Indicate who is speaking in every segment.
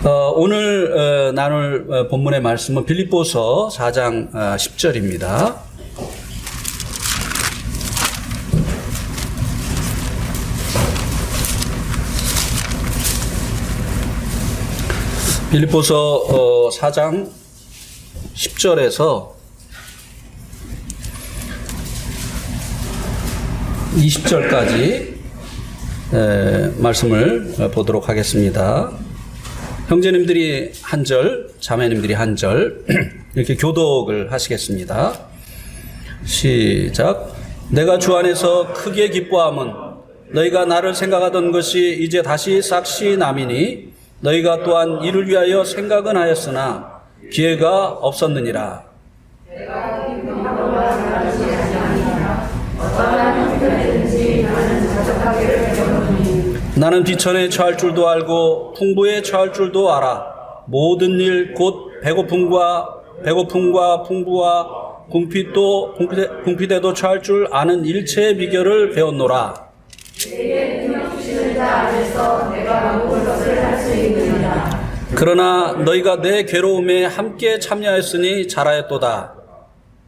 Speaker 1: 오늘 나눌 본문의 말씀은 빌립보서 4장 10절입니다. 빌립보서 4장 10절에서 20절까지 말씀을 보도록 하겠습니다. 형제님들이 한 절, 자매님들이 한 절 이렇게 교독을 하시겠습니다. 시작. 내가 주 안에서 크게 기뻐함은 너희가 나를 생각하던 것이 이제 다시 싹시 남이니 너희가 또한 이를 위하여 생각은 하였으나 기회가 없었느니라. 나는 비천에 처할 줄도 알고 풍부에 처할 줄도 알아. 모든 일 곧 배고픔과 풍부와 궁핍에도 처할 줄 아는 일체의 비결을 배웠노라. 그러나 너희가 내 괴로움에 함께 참여했으니 잘하였도다.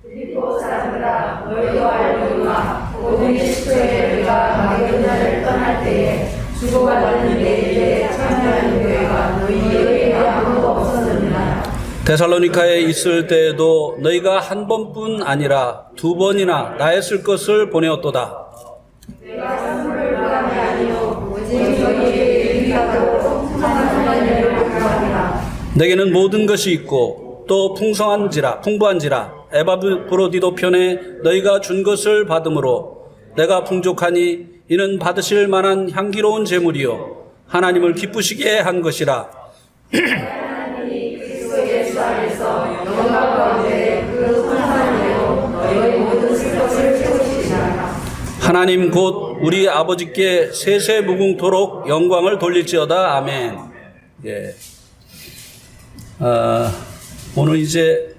Speaker 2: 빌립보 사람들아, 너희도 알거니와 모든 식구에 너희가 마게도냐를 떠날 때에 주고받는 내 일에 참여하는 교회가 너희에게 아무도 없었느니라.
Speaker 1: 데살로니카에 있을 때에도 너희가 한 번뿐 아니라 두 번이나 나의 쓸 것을 보내었도다.
Speaker 2: 내가 선물을 구함이 아니요 오직 너희에게 유익하고 풍성한 일을 구하리라.
Speaker 1: 내게는 모든 것이 있고 또 풍부한지라 에바브로디도 편에 너희가 준 것을 받음으로 내가 풍족하니 이는 받으실 만한 향기로운 제물이요 하나님을 기쁘시게 한 것이라.
Speaker 2: 하나님이 그리스도 예수 안에서 영광 가운데 그 풍성한 예로 너희의 모든 것을 채우시리라.
Speaker 1: 하나님 곧 우리 아버지께 세세무궁토록 영광을 돌릴지어다. 아멘. 예. 오늘 이제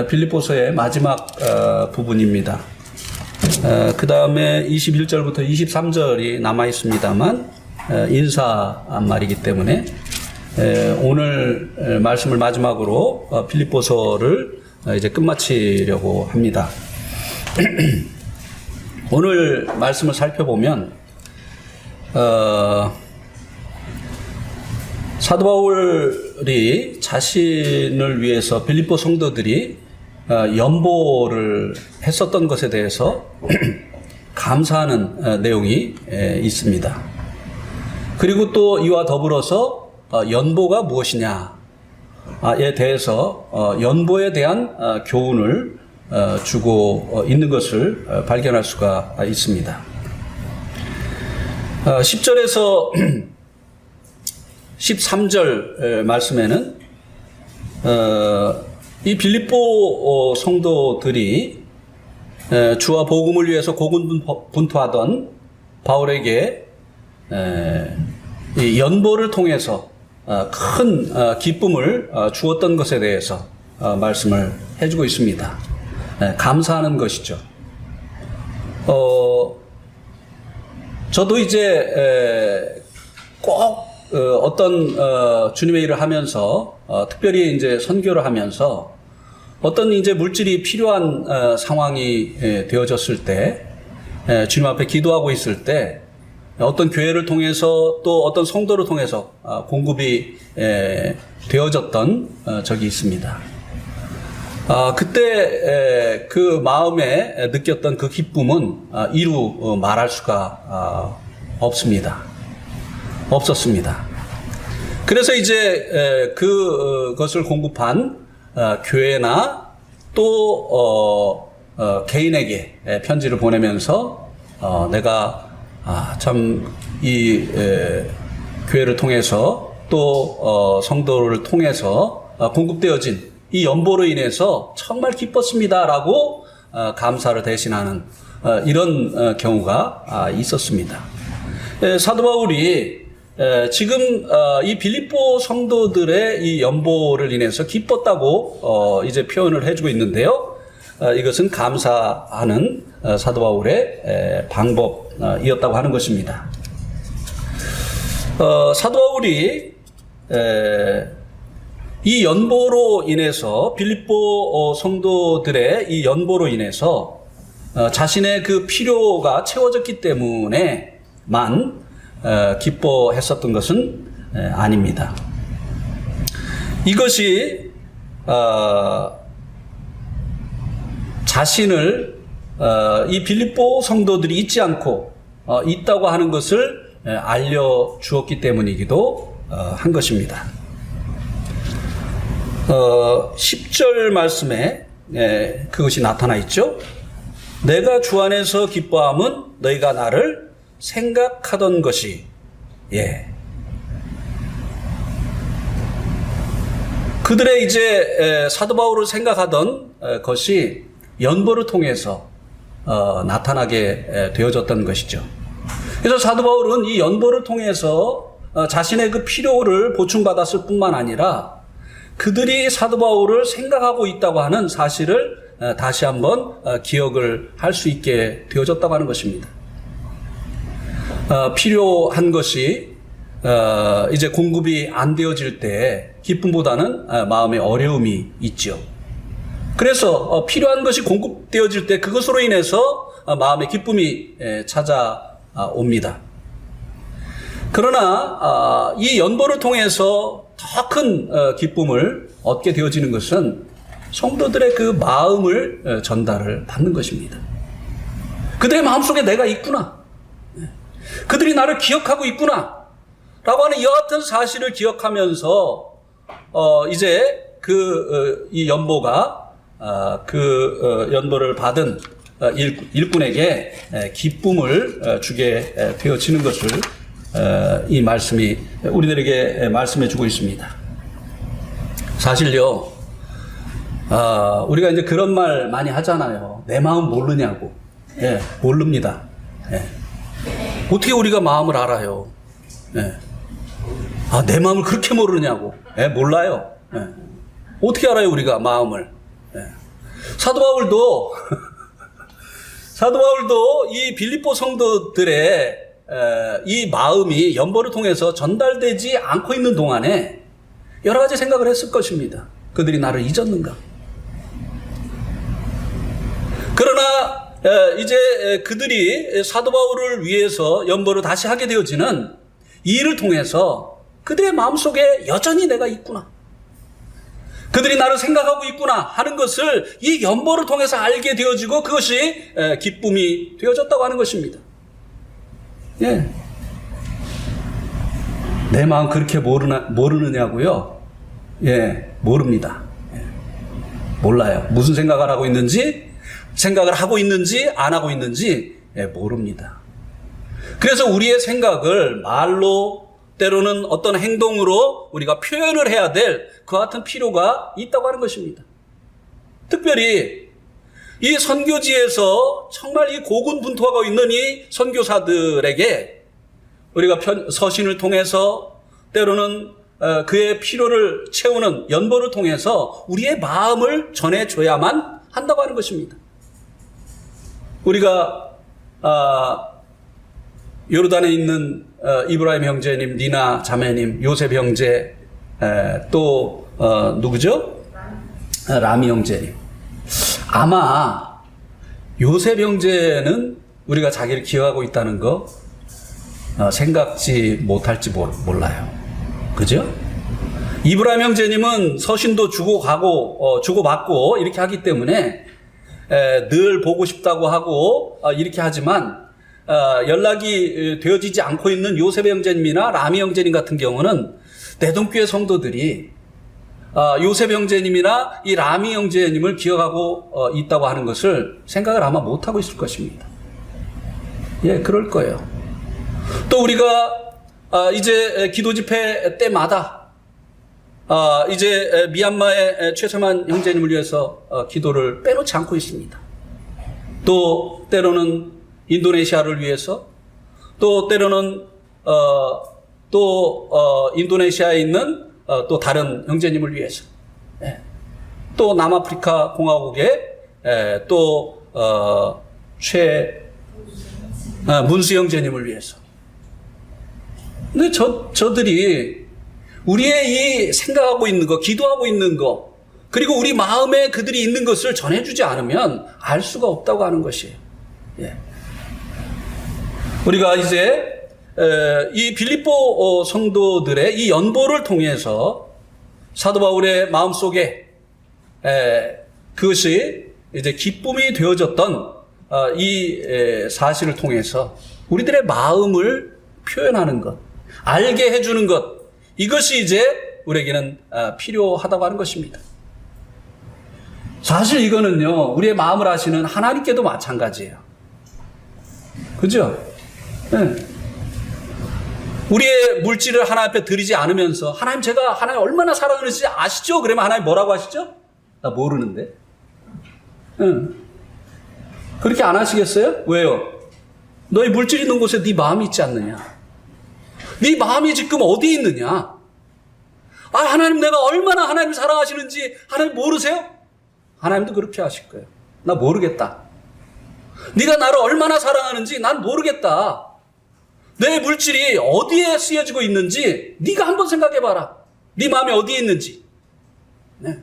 Speaker 1: 빌립보서의 마지막 부분입니다. 그 다음에 21절부터 23절이 남아 있습니다만 인사말이기 때문에 오늘 말씀을 마지막으로 빌립보서를 이제 끝마치려고 합니다. 오늘 말씀을 살펴보면 사도 바울이 자신을 위해서 빌립보 성도들이 연보를 했었던 것에 대해서 감사하는 내용이 있습니다. 그리고 또 이와 더불어서 연보가 무엇이냐에 대해서 연보에 대한 교훈을 주고 있는 것을 발견할 수가 있습니다. 10절에서 13절 말씀에는 이 빌립보 성도들이 주와 복음을 위해서 고군분투하던 바울에게 이 연보를 통해서 큰 기쁨을 주었던 것에 대해서 말씀을 해주고 있습니다. 감사하는 것이죠. 저도 이제 꼭 어떤 주님의 일을 하면서 특별히 이제 선교를 하면서 어떤 이제 물질이 필요한 상황이 되어졌을 때 주님 앞에 기도하고 있을 때 어떤 교회를 통해서 또 어떤 성도를 통해서 공급이 되어졌던 적이 있습니다. 그때 그 마음에 느꼈던 그 기쁨은 이루 말할 수가 없었습니다. 그래서 이제 그것을 공급한 교회나 또 개인에게 편지를 보내면서 내가 참 이 교회를 통해서 또 성도를 통해서 공급되어진 이 연보로 인해서 정말 기뻤습니다라고 감사를 대신하는 이런 경우가 있었습니다. 사도 바울이 지금 이 빌립보 성도들의 이 연보를 인해서 기뻤다고 이제 표현을 해주고 있는데요. 이것은 감사하는 사도 바울의 방법이었다고 하는 것입니다. 사도 바울이 이 연보로 인해서 빌립보 성도들의 이 연보로 인해서 자신의 그 필요가 채워졌기 때문에만 기뻐했었던 것은 아닙니다. 이것이 자신을 이 빌립보 성도들이 잊지 않고 있다고 하는 것을 알려주었기 때문이기도 한 것입니다. 10절 말씀에 그것이 나타나 있죠. 내가 주 안에서 기뻐함은 너희가 나를 생각하던 것이 그들의 이제 사도 바울을 생각하던 것이 연보를 통해서 나타나게 되어졌던 것이죠. 그래서 사도 바울은 이 연보를 통해서 자신의 그 필요를 보충받았을 뿐만 아니라 그들이 사도 바울을 생각하고 있다고 하는 사실을 다시 한번 기억을 할 수 있게 되어졌다고 하는 것입니다. 필요한 것이 이제 공급이 안 되어질 때 기쁨보다는 마음의 어려움이 있죠. 그래서 필요한 것이 공급되어질 때 그것으로 인해서 마음의 기쁨이 찾아옵니다. 그러나 이 연보를 통해서 더 큰 기쁨을 얻게 되어지는 것은 성도들의 그 마음을 전달을 받는 것입니다. 그들의 마음속에 내가 있구나. 그들이 나를 기억하고 있구나. 라고 하는 이와 같은 사실을 기억하면서 이제 이 연보가 그 연보를 받은 일꾼에게 기쁨을 주게 되어지는 것을 이 말씀이 우리들에게 말씀해 주고 있습니다. 사실요, 우리가 이제 그런 말 많이 하잖아요. 내 마음 모르냐고. 모릅니다. 어떻게 우리가 마음을 알아요? 내 마음을 그렇게 모르냐고. 몰라요. 어떻게 알아요, 우리가 마음을? 사도 바울도 이 빌립보 성도들의 이 마음이 연보를 통해서 전달되지 않고 있는 동안에 여러 가지 생각을 했을 것입니다. 그들이 나를 잊었는가? 그러나 이제 그들이 사도 바울을 위해서 연보를 다시 하게 되어지는 이 일을 통해서 그들의 마음속에 여전히 내가 있구나. 그들이 나를 생각하고 있구나 하는 것을 이 연보를 통해서 알게 되어지고 그것이 기쁨이 되어졌다고 하는 것입니다. 내 마음 그렇게 모르느냐고요? 모릅니다. 몰라요. 무슨 생각을 하고 있는지 안 하고 있는지 모릅니다. 그래서 우리의 생각을 말로 때로는 어떤 행동으로 우리가 표현을 해야 될 그와 같은 필요가 있다고 하는 것입니다. 특별히 이 선교지에서 정말 이 고군분투하고 있는 이 선교사들에게 우리가 서신을 통해서 때로는 그의 필요를 채우는 연보를 통해서 우리의 마음을 전해줘야만 한다고 하는 것입니다. 우리가 요르단에 있는 이브라임 형제님, 니나 자매님, 요셉 형제, 또 누구죠? 라미 형제님. 아마 요셉 형제는 우리가 자기를 기억하고 있다는 거 생각지 못할지 몰라요. 그죠? 이브라임 형제님은 서신도 주고받고 이렇게 하기 때문에 늘 보고 싶다고 하고 이렇게 하지만 연락이 되어지지 않고 있는 요셉 형제님이나 라미 형제님 같은 경우는 내동교회 성도들이 요셉 형제님이나 이 라미 형제님을 기억하고 있다고 하는 것을 생각을 아마 못하고 있을 것입니다. 그럴 거예요. 또 우리가 이제 기도 집회 때마다 이제 미얀마의 최세만 형제님을 위해서 기도를 빼놓지 않고 있습니다. 또 때로는 인도네시아를 위해서, 또 때로는 인도네시아에 있는 또 다른 형제님을 위해서, 또 남아프리카 공화국의 또 문수 형제님을 위해서. 근데 저들이 우리의 이 생각하고 있는 거, 기도하고 있는 거, 그리고 우리 마음에 그들이 있는 것을 전해주지 않으면 알 수가 없다고 하는 것이에요. 예. 우리가 이제 이 빌립보 성도들의 이 연보를 통해서 사도 바울의 마음속에 그것이 이제 기쁨이 되어졌던 이 사실을 통해서 우리들의 마음을 표현하는 것, 알게 해주는 것, 이것이 이제 우리에게는 필요하다고 하는 것입니다. 사실 이거는요, 우리의 마음을 아시는 하나님께도 마찬가지예요. 그죠? 네. 우리의 물질을 하나님 앞에 드리지 않으면서 하나님, 제가 하나님 얼마나 사랑하는지 아시죠? 그러면 하나님 뭐라고 하시죠? 나 모르는데. 응. 그렇게 안 하시겠어요? 왜요? 너의 물질 있는 곳에 네 마음이 있지 않느냐? 네 마음이 지금 어디에 있느냐? 하나님, 내가 얼마나 하나님 사랑하시는지 하나님 모르세요? 하나님도 그렇게 하실 거예요. 나 모르겠다. 네가 나를 얼마나 사랑하는지 난 모르겠다. 내 물질이 어디에 쓰여지고 있는지 네가 한번 생각해봐라. 네 마음이 어디에 있는지. 네.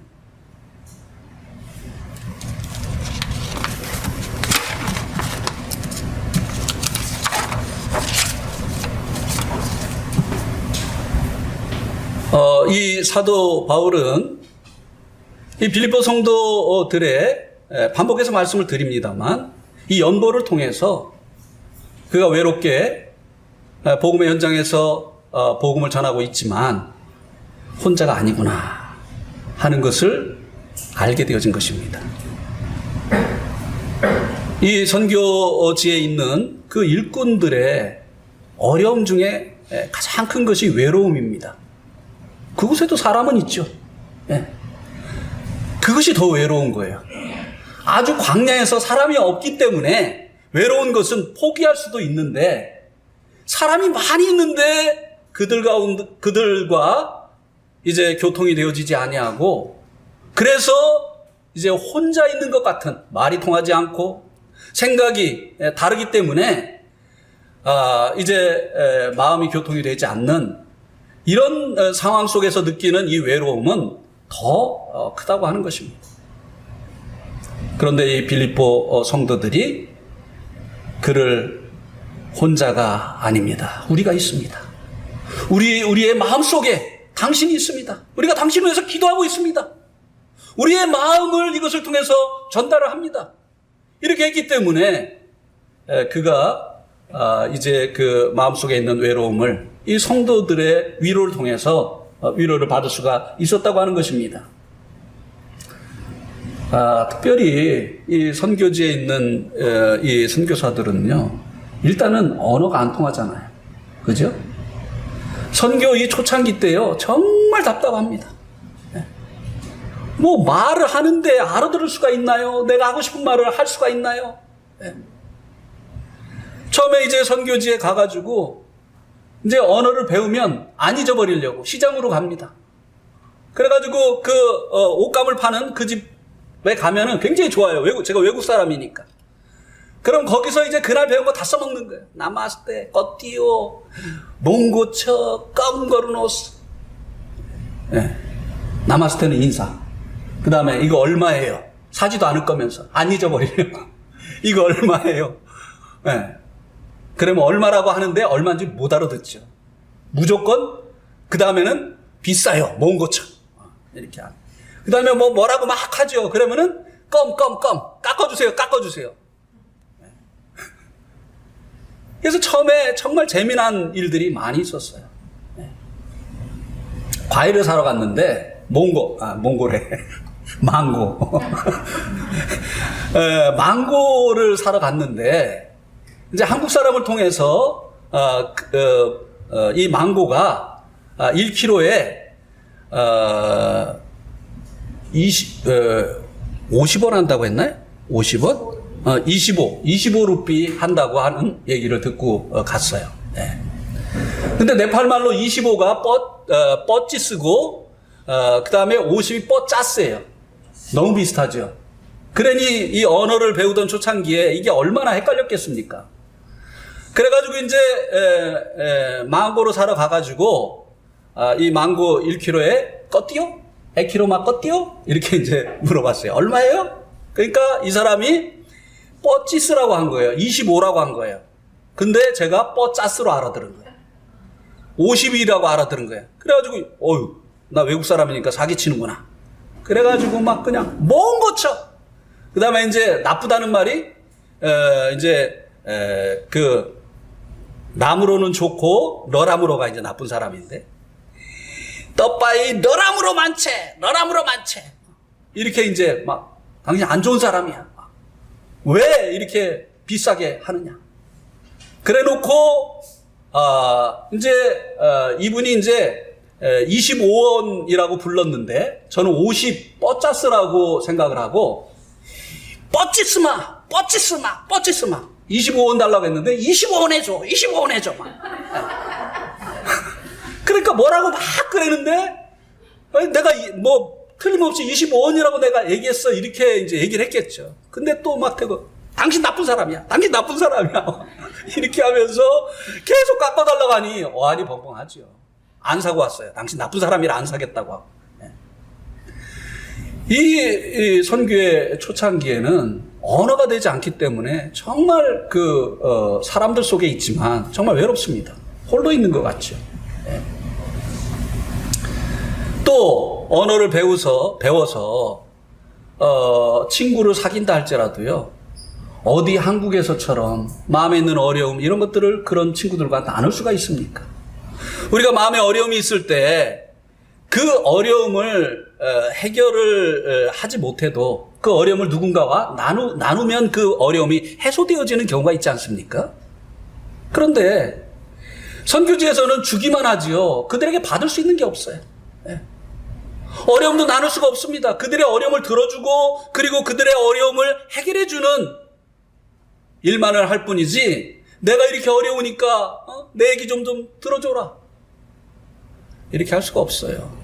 Speaker 1: 이 사도 바울은 이 빌립보 성도들의 반복해서 말씀을 드립니다만 이 연보를 통해서 그가 외롭게 복음의 현장에서 복음을 전하고 있지만 혼자가 아니구나 하는 것을 알게 되어진 것입니다. 이 선교지에 있는 그 일꾼들의 어려움 중에 가장 큰 것이 외로움입니다. 그곳에도 사람은 있죠. 예. 그것이 더 외로운 거예요. 아주 광야에서 사람이 없기 때문에 외로운 것은 포기할 수도 있는데, 사람이 많이 있는데 그들과 이제 교통이 되어지지 아니하고, 그래서 이제 혼자 있는 것 같은, 말이 통하지 않고 생각이 다르기 때문에 이제 마음이 교통이 되지 않는 이런 상황 속에서 느끼는 이 외로움은 더 크다고 하는 것입니다. 그런데 이 빌립보 성도들이 그를 혼자가 아닙니다. 우리가 있습니다. 우리의 마음속에 당신이 있습니다. 우리가 당신을 위해서 기도하고 있습니다. 우리의 마음을 이것을 통해서 전달을 합니다. 이렇게 했기 때문에 그가 이제 그 마음속에 있는 외로움을 이 성도들의 위로를 통해서 위로를 받을 수가 있었다고 하는 것입니다. 특별히 이 선교지에 있는 이 선교사들은요, 일단은 언어가 안 통하잖아요. 그죠? 선교 이 초창기 때요, 정말 답답합니다. 뭐 말을 하는데 알아들을 수가 있나요? 내가 하고 싶은 말을 할 수가 있나요? 처음에 이제 선교지에 가가지고 이제 언어를 배우면 안 잊어버리려고 시장으로 갑니다. 그래가지고 그 옷감을 파는 그 집에 가면은 굉장히 좋아요. 제가 외국 사람이니까. 그럼 거기서 이제 그날 배운 거 다 써먹는 거예요. 나마스테, 꺼띠오, 몽고처, 깜거르노스. 나마스테는 인사. 그 다음에 이거 얼마예요? 사지도 않을 거면서 안 잊어버리려고. 이거 얼마예요? 그러면 얼마라고 하는데 얼마인지 못 알아듣죠. 무조건 그 다음에는 비싸요. 먼 것처럼 이렇게 하고. 그 다음에 뭐라고 막 하죠. 그러면은 껌 깎아주세요. 그래서 처음에 정말 재미난 일들이 많이 있었어요. 과일을 사러 갔는데 몽고래. 망고. 망고를 사러 갔는데 이제 한국 사람을 통해서 이 망고가 1kg에 50원 한다고 했나요? 50원? 25루피 한다고 하는 얘기를 듣고 갔어요. 네. 근데 네팔말로 25가 뻗지 쓰고 그 다음에 50이 뻗짜스예요. 너무 비슷하죠. 그러니 이 언어를 배우던 초창기에 이게 얼마나 헷갈렸겠습니까? 그래가지고 이제 망고를 사러 가가지고 이 망고 1kg에 껐디요? 100kg 막 껐디요? 이렇게 이제 물어봤어요. 얼마예요? 그러니까 이 사람이 뻐찌스라고 한 거예요. 25라고 한 거예요. 근데 제가 뻐짜스로 알아들은 거예요. 50이라고 알아들은 거예요. 그래가지고 어휴, 나 외국 사람이니까 사기치는구나. 그래가지고 막 그냥 먼 거 쳐. 그 다음에 이제 나쁘다는 말이 그 남으로는 좋고 너람으로가 이제 나쁜 사람인데, 떡바이 너람으로 많채, 너람으로 많채, 이렇게 이제 막 당신 안 좋은 사람이야. 왜 이렇게 비싸게 하느냐. 그래 놓고 이분이 이제 25원이라고 불렀는데 저는 50 뻐짜스라고 생각을 하고, 뻐찌스마 25원 달라고 했는데 25원 해줘 25원 해줘 막. 그러니까 뭐라고 막 그랬는데, 내가 뭐 틀림없이 25원이라고 내가 얘기했어 이렇게 이제 얘기를 했겠죠. 근데 또 막 대고 당신 나쁜 사람이야 이렇게 하면서 계속 깎아달라고 하니 어안이 벙벙하죠. 안 사고 왔어요. 당신 나쁜 사람이라 안 사겠다고 하고. 이 선교의 초창기에는 언어가 되지 않기 때문에 정말 사람들 속에 있지만 정말 외롭습니다. 홀로 있는 것 같죠. 또 언어를 배워서 친구를 사귄다 할지라도요, 어디 한국에서처럼 마음에 있는 어려움 이런 것들을 그런 친구들과 나눌 수가 있습니까? 우리가 마음에 어려움이 있을 때 그 어려움을 해결을 하지 못해도 그 어려움을 누군가와 나누면 그 어려움이 해소되어지는 경우가 있지 않습니까? 그런데 선교지에서는 주기만 하지요. 그들에게 받을 수 있는 게 없어요. 어려움도 나눌 수가 없습니다. 그들의 어려움을 들어주고 그리고 그들의 어려움을 해결해주는 일만을 할 뿐이지, 내가 이렇게 어려우니까 내 얘기 좀 들어줘라 이렇게 할 수가 없어요.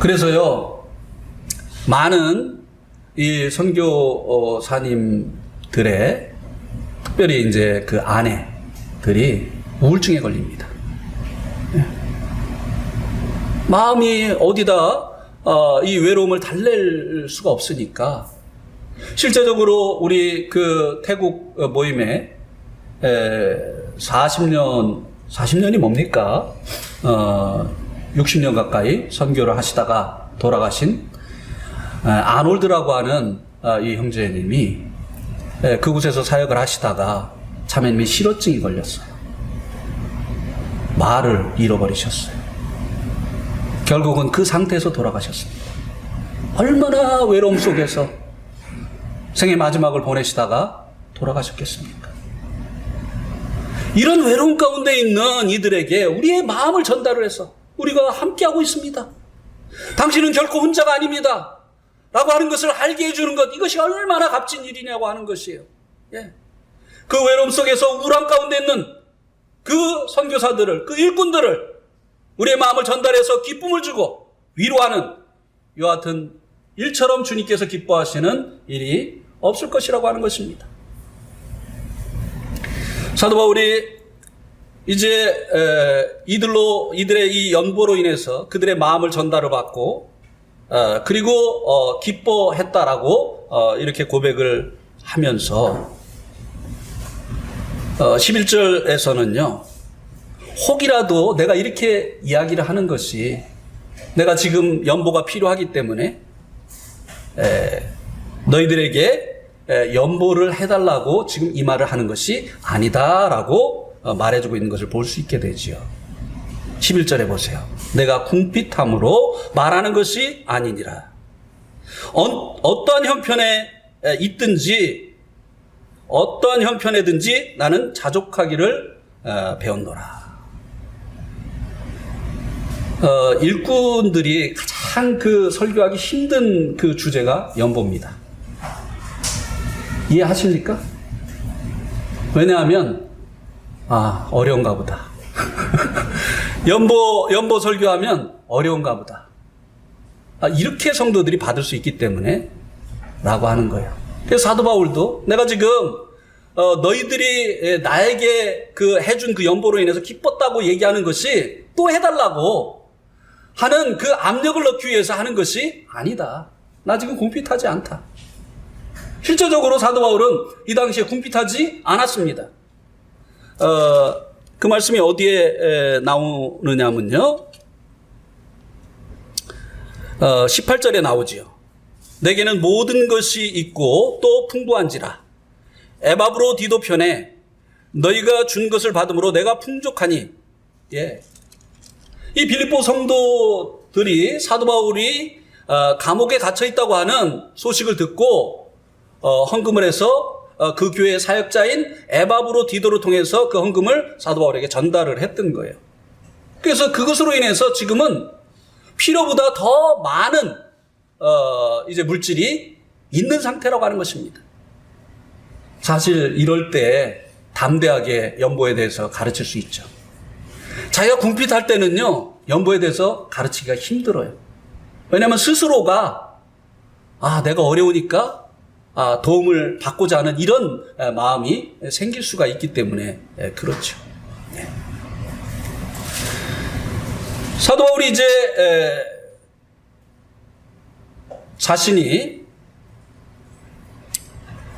Speaker 1: 그래서요, 많은 이 선교사님들의 특별히 이제 그 아내들이 우울증에 걸립니다. 마음이 어디다 이 외로움을 달랠 수가 없으니까, 실제적으로 우리 그 태국 모임에 40년이 뭡니까? 60년 가까이 선교를 하시다가 돌아가신 아놀드라고 하는 이 형제님이 그곳에서 사역을 하시다가 자매님이 실어증이 걸렸어요. 말을 잃어버리셨어요. 결국은 그 상태에서 돌아가셨습니다. 얼마나 외로움 속에서 생의 마지막을 보내시다가 돌아가셨겠습니까? 이런 외로움 가운데 있는 이들에게 우리의 마음을 전달을 해서 우리가 함께하고 있습니다. 당신은 결코 혼자가 아닙니다 라고 하는 것을 알게 해주는 것, 이것이 얼마나 값진 일이냐고 하는 것이에요. 그 외로움 속에서 우울함 가운데 있는 그 선교사들을, 그 일꾼들을 우리의 마음을 전달해서 기쁨을 주고 위로하는 이와 같은 일처럼 주님께서 기뻐하시는 일이 없을 것이라고 하는 것입니다. 사도 바울이 이제 이들의 이 연보로 인해서 그들의 마음을 전달을 받고 그리고 기뻐했다라고 이렇게 고백을 하면서 11절에서는요, 혹이라도 내가 이렇게 이야기를 하는 것이 내가 지금 연보가 필요하기 때문에 너희들에게 연보를 해달라고 지금 이 말을 하는 것이 아니다라고 말해주고 있는 것을 볼 수 있게 되지요. 11절에 보세요. 내가 궁핍함으로 말하는 것이 아니니라. 어떠한 형편에 있든지 어떠한 형편에든지 나는 자족하기를 배웠노라. 일꾼들이 가장 설교하기 힘든 그 주제가 연보입니다. 이해하십니까? 왜냐하면 어려운가 보다. 연보 설교하면 어려운가 보다. 이렇게 성도들이 받을 수 있기 때문에 라고 하는 거예요. 그래서 사도 바울도 내가 지금 너희들이 나에게 그 해준 그 연보로 인해서 기뻤다고 얘기하는 것이 또 해달라고 하는 그 압력을 넣기 위해서 하는 것이 아니다. 나 지금 궁핍하지 않다. 실제적으로 사도 바울은 이 당시에 궁핍하지 않았습니다. 그 말씀이 어디에 나오느냐면요. 18절에 나오지요. 내게는 모든 것이 있고 또 풍부한지라. 에바브로디도 편에 너희가 준 것을 받음으로 내가 풍족하니. 예. 이 빌립보 성도들이 사도 바울이 감옥에 갇혀 있다고 하는 소식을 듣고 헌금을 해서 그 교회의 사역자인 에바브로디도를 통해서 그 헌금을 사도 바울에게 전달을 했던 거예요. 그래서 그것으로 인해서 지금은 필요보다 더 많은 이제 물질이 있는 상태라고 하는 것입니다. 사실 이럴 때 담대하게 연보에 대해서 가르칠 수 있죠. 자기가 궁핍할 때는요, 연보에 대해서 가르치기가 힘들어요. 왜냐하면 스스로가 내가 어려우니까 도움을 받고자 하는 이런 마음이 생길 수가 있기 때문에 그렇죠. 네. 사도 바울이 이제 자신이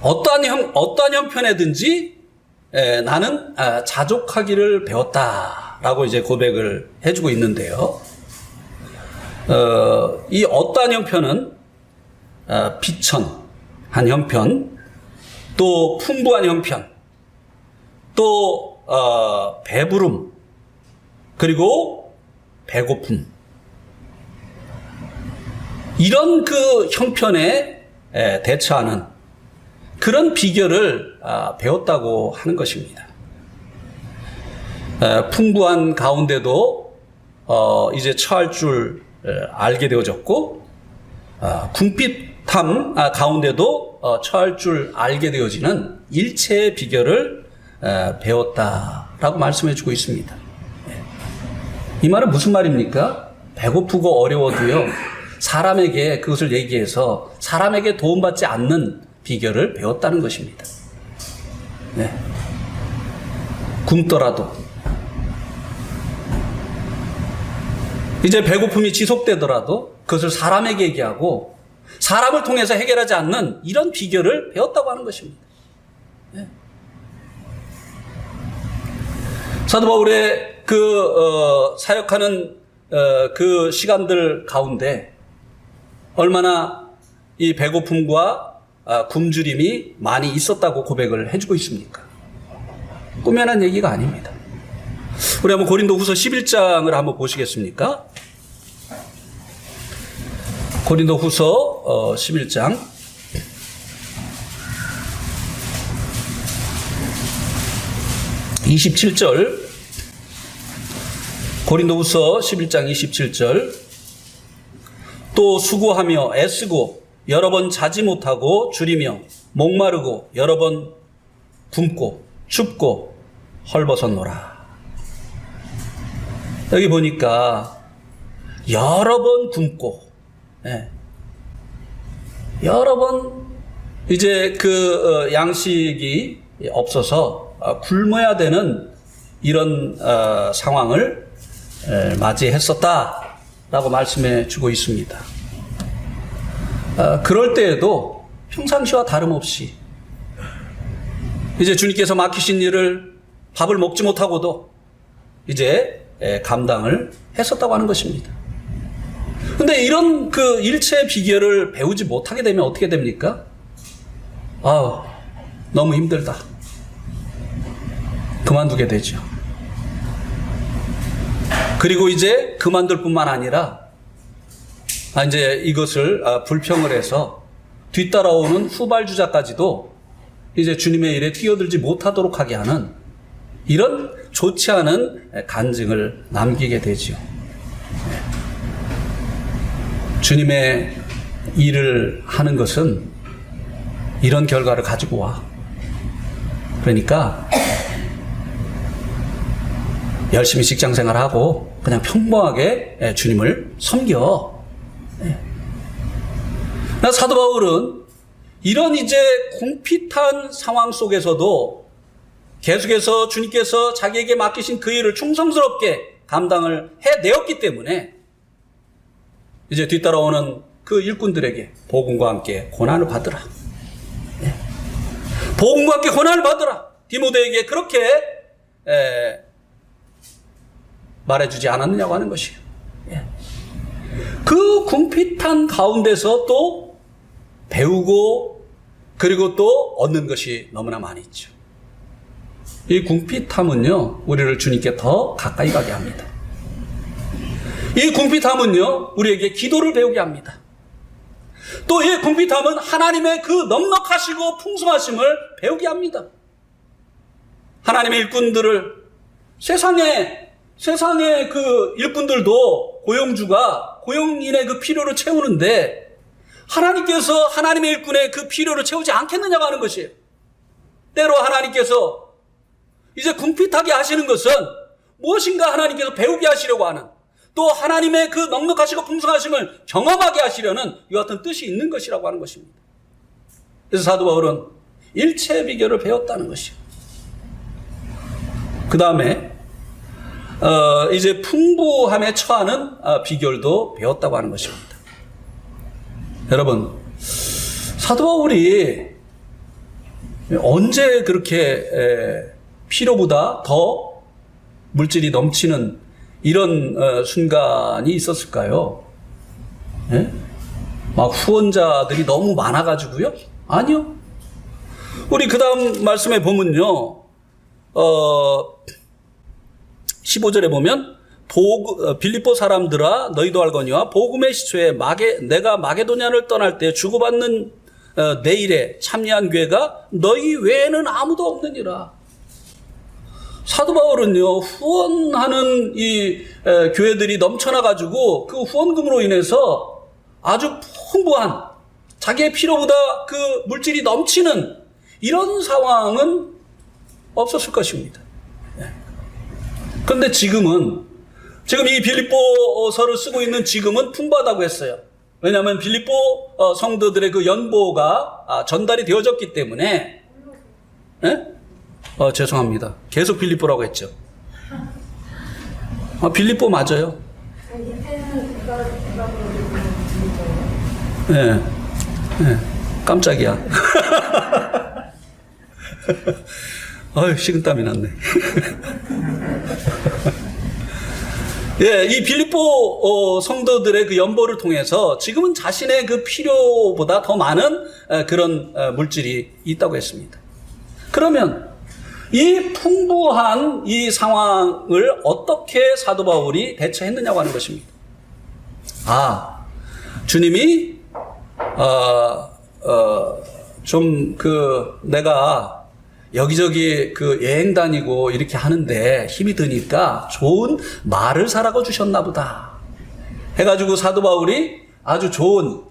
Speaker 1: 어떠한 형편에든지 나는 자족하기를 배웠다라고 이제 고백을 해주고 있는데요. 이 어떠한 형편은 비천한 형편, 또 풍부한 형편, 또 배부름, 그리고 배고픔, 이런 그 형편에 대처하는 그런 비결을 배웠다고 하는 것입니다. 풍부한 가운데도 이제 처할 줄 알게 되어졌고, 궁핍함 가운데도 처할 줄 알게 되어지는 일체의 비결을 배웠다라고 말씀해 주고 있습니다. 이 말은 무슨 말입니까? 배고프고 어려워도요, 사람에게 그것을 얘기해서 사람에게 도움받지 않는 비결을 배웠다는 것입니다. 네. 굶더라도 이제 배고픔이 지속되더라도 그것을 사람에게 얘기하고 사람을 통해서 해결하지 않는 이런 비결을 배웠다고 하는 것입니다. 네. 사도 바울의 그 사역하는 그 시간들 가운데 얼마나 이 배고픔과 굶주림이 많이 있었다고 고백을 해주고 있습니까? 꾸며낸 얘기가 아닙니다. 우리 한번 고린도 후서 11장을 한번 보시겠습니까? 고린도 후서 11장 27절, 고린도 후서 11장 27절. 또 수고하며 애쓰고 여러 번 자지 못하고 줄이며 목마르고 여러 번 굶고 춥고 헐벗었노라. 여기 보니까 여러 번 굶고, 여러 번 이제 그 양식이 없어서 굶어야 되는 이런 상황을 맞이했었다라고 말씀해 주고 있습니다. 그럴 때에도 평상시와 다름없이 이제 주님께서 맡기신 일을 밥을 먹지 못하고도 이제 감당을 했었다고 하는 것입니다. 근데 이런 그 일체의 비결을 배우지 못하게 되면 어떻게 됩니까? 너무 힘들다. 그만두게 되죠. 그리고 이제 그만둘 뿐만 아니라 이제 이것을 불평을 해서 뒤따라오는 후발주자까지도 이제 주님의 일에 뛰어들지 못하도록 하게 하는 이런 좋지 않은 간증을 남기게 되지요. 주님의 일을 하는 것은 이런 결과를 가지고 와. 그러니까 열심히 직장생활하고 그냥 평범하게 주님을 섬겨. 사도 바울은 이런 이제 궁핍한 상황 속에서도 계속해서 주님께서 자기에게 맡기신 그 일을 충성스럽게 감당을 해내었기 때문에 이제 뒤따라오는 그 일꾼들에게 복음과 함께 고난을 받으라. 예. 복음과 함께 고난을 받으라. 디모데에게 그렇게 말해주지 않았느냐고 하는 것이에요. 예. 그 궁핍한 가운데서 또 배우고 그리고 또 얻는 것이 너무나 많이 있죠. 이 궁핍함은요, 우리를 주님께 더 가까이 가게 합니다. 이 궁핍함은요, 우리에게 기도를 배우게 합니다. 또 이 궁핍함은 하나님의 그 넉넉하시고 풍성하심을 배우게 합니다. 하나님의 일꾼들을 세상의 그 일꾼들도 고용주가 고용인의 그 필요를 채우는데 하나님께서 하나님의 일꾼의 그 필요를 채우지 않겠느냐고 하는 것이에요. 때로 하나님께서 이제 궁핍하게 하시는 것은 무엇인가 하나님께서 배우게 하시려고 하는, 또 하나님의 그 넉넉하시고 풍성하심을 경험하게 하시려는 이와 같은 뜻이 있는 것이라고 하는 것입니다. 그래서 사도 바울은 일체의 비결을 배웠다는 것이에요. 그 다음에 이제 풍부함에 처하는 비결도 배웠다고 하는 것입니다. 여러분, 사도 바울이 언제 그렇게 필요보다 더 물질이 넘치는 이런 순간이 있었을까요? 예? 막 후원자들이 너무 많아가지고요? 아니요. 우리 그 다음 말씀에 보면요, 15절에 보면 빌립보 사람들아 너희도 알거니와 복음의 시초에 내가 마게도냐를 떠날 때 주고받는 내 일에 참여한 교회가 너희 외에는 아무도 없느니라. 사도 바울은요, 후원하는 이 교회들이 넘쳐나가지고 그 후원금으로 인해서 아주 풍부한, 자기의 필요보다 그 물질이 넘치는 이런 상황은 없었을 것입니다. 그런데 지금 이 빌립보서를 쓰고 있는 지금은 풍부하다고 했어요. 왜냐하면 빌립보 성도들의 그 연보가 전달이 되어졌기 때문에. 예? 죄송합니다. 계속 빌립보라고 했죠. 빌립보 맞아요. 네. 네. 깜짝이야. 아유, 식은땀이 났네. 예, 이 빌립보 성도들의 그 연보를 통해서 지금은 자신의 그 필요보다 더 많은 그런 물질이 있다고 했습니다. 그러면 이 풍부한 이 상황을 어떻게 사도 바울이 대처했느냐고 하는 것입니다. 주님이 내가 여기저기 그 여행 다니고 이렇게 하는데 힘이 드니까 좋은 말을 사라고 주셨나 보다 해가지고 사도 바울이 아주 좋은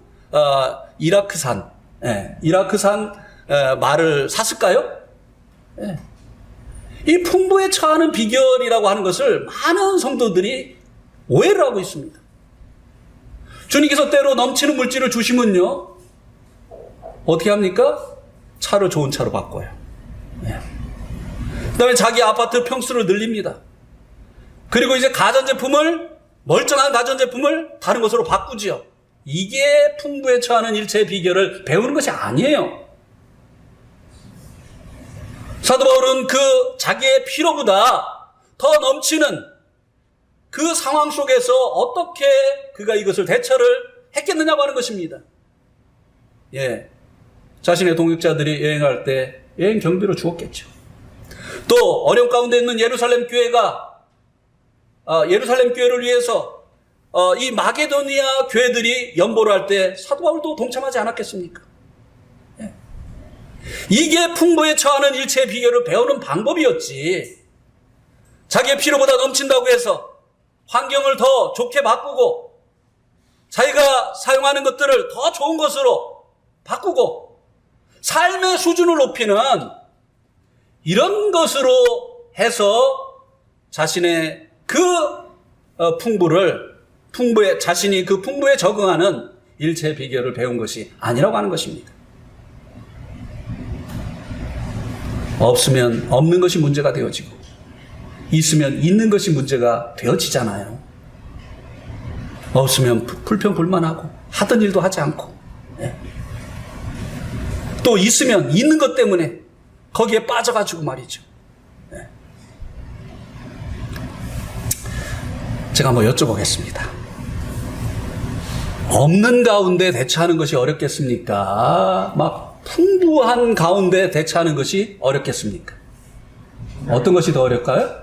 Speaker 1: 이라크산 말을 샀을까요? 예. 이 풍부에 처하는 비결이라고 하는 것을 많은 성도들이 오해를 하고 있습니다. 주님께서 때로 넘치는 물질을 주시면요, 어떻게 합니까? 차를 좋은 차로 바꿔요. 예. 그 다음에 자기 아파트 평수를 늘립니다. 그리고 이제 멀쩡한 가전제품을 다른 것으로 바꾸지요. 이게 풍부에 처하는 일체의 비결을 배우는 것이 아니에요. 사도 바울은 그 자기의 필요보다 더 넘치는 그 상황 속에서 어떻게 그가 이것을 대처를 했겠느냐고 하는 것입니다. 예. 자신의 동역자들이 여행할 때 여행 경비로 주었겠죠. 또 어려움 가운데 있는 예루살렘 교회를 위해서 이 마게도니아 교회들이 연보를 할 때 사도 바울도 동참하지 않았겠습니까? 이게 풍부에 처하는 일체의 비결을 배우는 방법이었지. 자기의 필요보다 넘친다고 해서 환경을 더 좋게 바꾸고 자기가 사용하는 것들을 더 좋은 것으로 바꾸고 삶의 수준을 높이는 이런 것으로 해서 자신의 그 자신이 그 풍부에 적응하는 일체의 비결을 배운 것이 아니라고 하는 것입니다. 없으면 없는 것이 문제가 되어지고 있으면 있는 것이 문제가 되어지잖아요. 없으면 불평불만하고 하던 일도 하지 않고 또 있으면 있는 것 때문에 거기에 빠져가지고 말이죠. 제가 한번 여쭤보겠습니다. 없는 가운데 대처하는 것이 어렵겠습니까? 막 풍부한 가운데 대처하는 것이 어렵겠습니까? 어떤 것이 더 어려울까요?